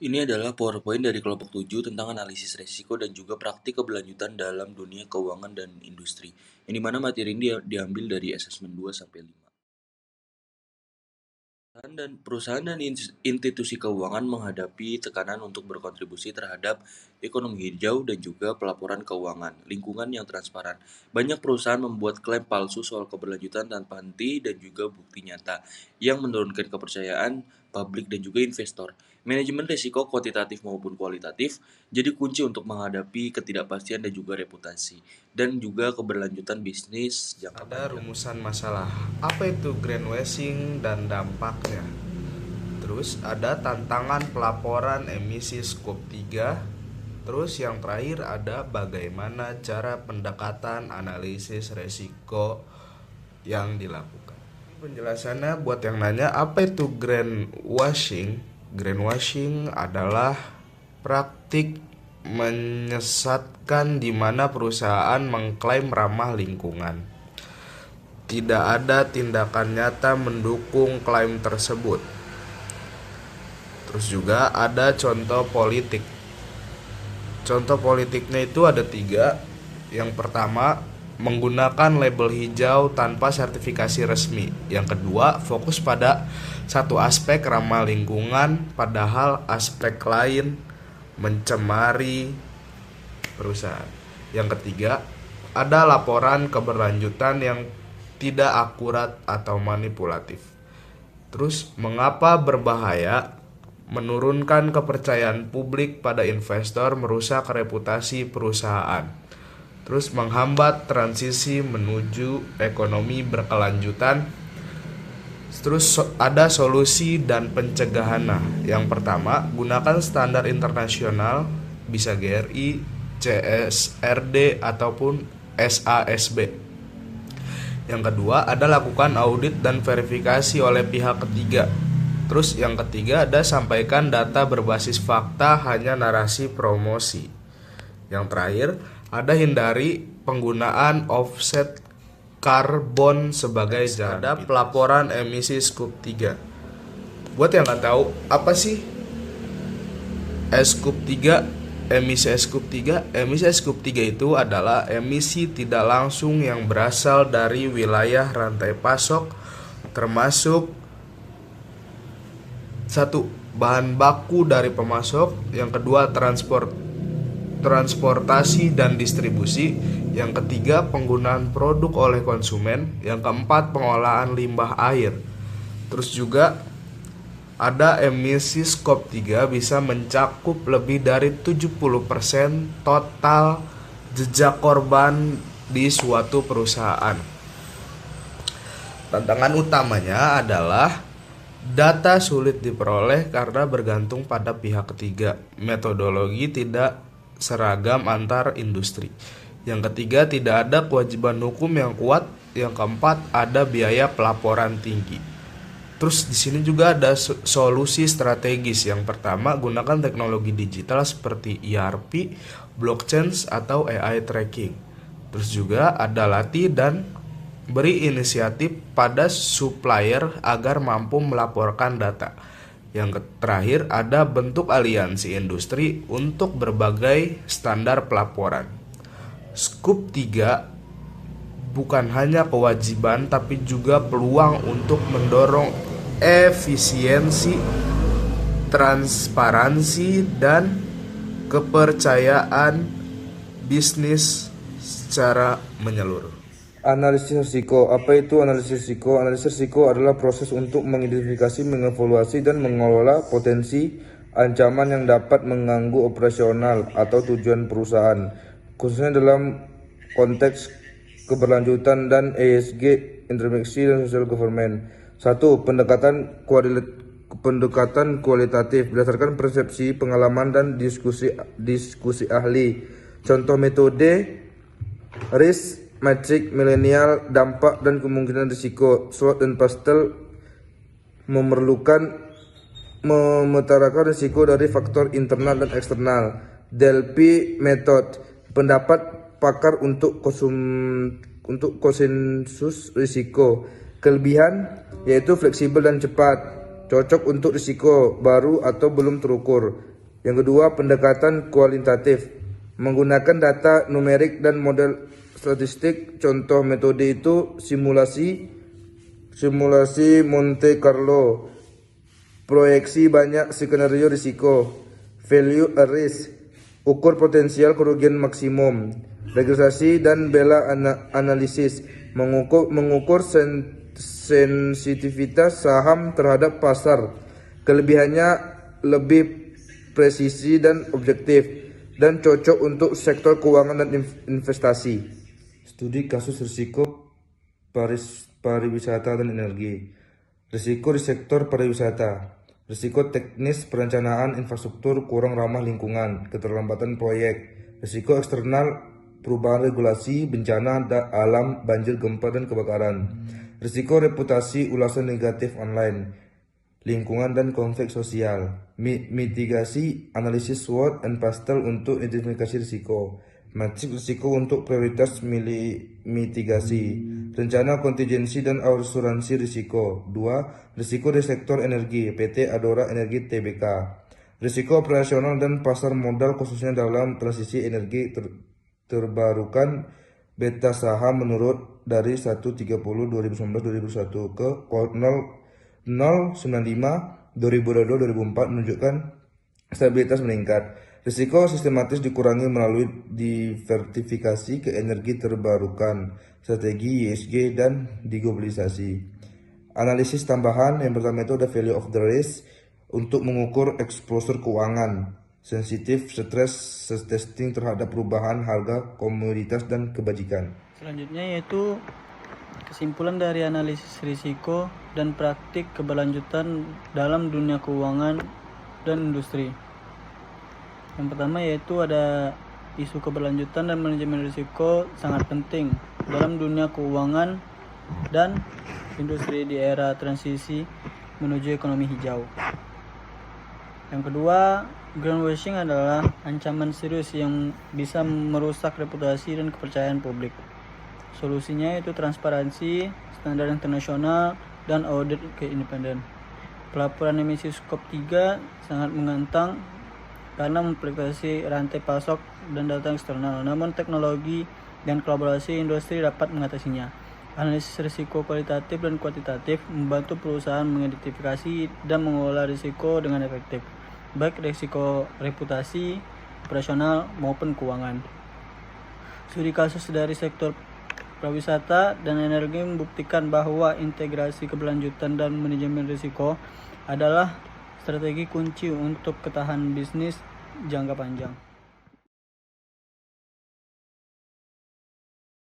Ini adalah PowerPoint dari kelompok 7 tentang analisis resiko dan juga praktik keberlanjutan dalam dunia keuangan dan industri. Yang dimana materi ini diambil dari asesmen 2 sampai 5. Perusahaan dan institusi keuangan menghadapi tekanan untuk berkontribusi terhadap ekonomi hijau dan juga pelaporan keuangan, lingkungan yang transparan. Banyak perusahaan membuat klaim palsu soal keberlanjutan tanpa henti dan juga bukti nyata, yang menurunkan kepercayaan publik dan juga investor. Manajemen risiko kuantitatif maupun kualitatif jadi kunci untuk menghadapi ketidakpastian dan juga reputasi, dan juga keberlanjutan bisnis jangka Ada panjang. rumusan masalah. Apa itu greenwashing dan dampaknya? Terus ada tantangan pelaporan emisi skop 3. Terus yang terakhir ada bagaimana cara pendekatan analisis resiko yang dilakukan. Penjelasannya buat yang nanya apa itu greenwashing? Greenwashing adalah praktik menyesatkan di mana perusahaan mengklaim ramah lingkungan. Tidak ada tindakan nyata mendukung klaim tersebut. Terus juga ada contoh politik. Contoh politiknya itu ada 3. Yang pertama, menggunakan label hijau tanpa sertifikasi resmi. Yang kedua, fokus pada satu aspek ramah lingkungan, padahal aspek lain mencemari perusahaan. Yang ketiga, ada laporan keberlanjutan yang tidak akurat atau manipulatif. Terus, mengapa berbahaya? Menurunkan kepercayaan publik pada investor, merusak reputasi perusahaan. Terus, menghambat transisi menuju ekonomi berkelanjutan. Terus ada solusi dan pencegahan. Nah, yang pertama, gunakan standar internasional, bisa GRI, CSRD ataupun SASB. Yang kedua, ada lakukan audit dan verifikasi oleh pihak ketiga. Terus yang ketiga, ada sampaikan data berbasis fakta, hanya narasi promosi. Yang terakhir, ada hindari penggunaan offset karbon sebagai jalan. Ada pelaporan emisi skop 3. Buat yang nggak tahu, apa sih Scoop 3? Emisi Scoop 3. Emisi Scoop 3 itu adalah emisi tidak langsung yang berasal dari wilayah rantai pasok, termasuk satu, bahan baku dari pemasok. Yang kedua, transportasi dan distribusi. Yang ketiga, penggunaan produk oleh konsumen. Yang keempat, pengolahan limbah air. Terus juga ada emisi skop 3 bisa mencakup lebih dari 70% total jejak korban di suatu perusahaan. Tantangan utamanya adalah data sulit diperoleh karena bergantung pada pihak ketiga. Metodologi tidak seragam antar industri. Yang ketiga, tidak ada kewajiban hukum yang kuat. Yang keempat, ada biaya pelaporan tinggi. Terus di sini juga ada solusi strategis. Yang pertama, gunakan teknologi digital seperti ERP, blockchain atau AI tracking. Terus juga ada latih dan beri inisiatif pada supplier agar mampu melaporkan data. Yang terakhir, ada bentuk aliansi industri untuk berbagai standar pelaporan. Scoop 3 bukan hanya kewajiban tapi juga peluang untuk mendorong efisiensi, transparansi, dan kepercayaan bisnis secara menyeluruh. Analisis risiko. Apa itu analisis risiko? Analisis risiko adalah proses untuk mengidentifikasi, mengevaluasi, dan mengelola potensi ancaman yang dapat mengganggu operasional atau tujuan perusahaan, khususnya dalam konteks keberlanjutan dan ESG, intermiksi dan social government. 1. Pendekatan kualitatif berdasarkan persepsi, pengalaman, dan diskusi ahli. Contoh metode: risk matrix milenial, dampak dan kemungkinan risiko. SWOT dan pastel memutarakan risiko dari faktor internal dan eksternal. Delphi method, pendapat pakar untuk konsensus risiko. Kelebihan yaitu fleksibel dan cepat. cocok untuk risiko baru atau belum terukur. Yang kedua, pendekatan kualitatif, menggunakan data numerik dan model statistik. Contoh metode itu simulasi Monte Carlo, proyeksi banyak skenario risiko, value at risk, ukur potensial kerugian maksimum, regresi dan bela analisis, mengukur sensitivitas saham terhadap pasar. Kelebihannya lebih presisi dan objektif, dan cocok untuk sektor keuangan dan investasi. Studi kasus risiko pariwisata dan energi. Risiko di sektor pariwisata. Risiko teknis perencanaan infrastruktur kurang ramah lingkungan, keterlambatan proyek. Risiko eksternal, perubahan regulasi, bencana alam, banjir, gempa, dan kebakaran. Risiko reputasi, ulasan negatif online, lingkungan dan konflik sosial. Mitigasi, analisis SWOT and pastel untuk identifikasi risiko. Matriks risiko untuk prioritas mitigasi. Rencana kontingensi dan asuransi risiko. 2. Risiko di sektor energi, PT Adora Energi Tbk. Risiko operasional dan pasar modal khususnya dalam transisi energi terbarukan. Beta saham menurut dari 130 2019-2021 ke 095 2022-2004 menunjukkan stabilitas meningkat. Risiko sistematis dikurangi melalui diversifikasi ke energi terbarukan, strategi ESG, dan diglobalis. Analisis tambahan yang pertama itu ada value of the risk untuk mengukur exposure keuangan, sensitif stress testing terhadap perubahan harga komoditas dan kebajikan. Selanjutnya yaitu kesimpulan dari analisis risiko dan praktik keberlanjutan dalam dunia keuangan dan industri. Yang pertama yaitu ada isu keberlanjutan dan manajemen risiko sangat penting dalam dunia keuangan dan industri di era transisi menuju ekonomi hijau. Yang kedua, greenwashing adalah ancaman serius yang bisa merusak reputasi dan kepercayaan publik. Solusinya yaitu transparansi, standar internasional, dan audit independen. Pelaporan emisi skop 3 sangat menantang karena memproduksi rantai pasok dan data eksternal, namun teknologi dan kolaborasi industri dapat mengatasinya. Analisis risiko kualitatif dan kuantitatif membantu perusahaan mengidentifikasi dan mengelola risiko dengan efektif, baik risiko reputasi, operasional maupun keuangan. Studi kasus dari sektor pariwisata dan energi membuktikan bahwa integrasi keberlanjutan dan manajemen risiko adalah strategi kunci untuk ketahanan bisnis jangka panjang.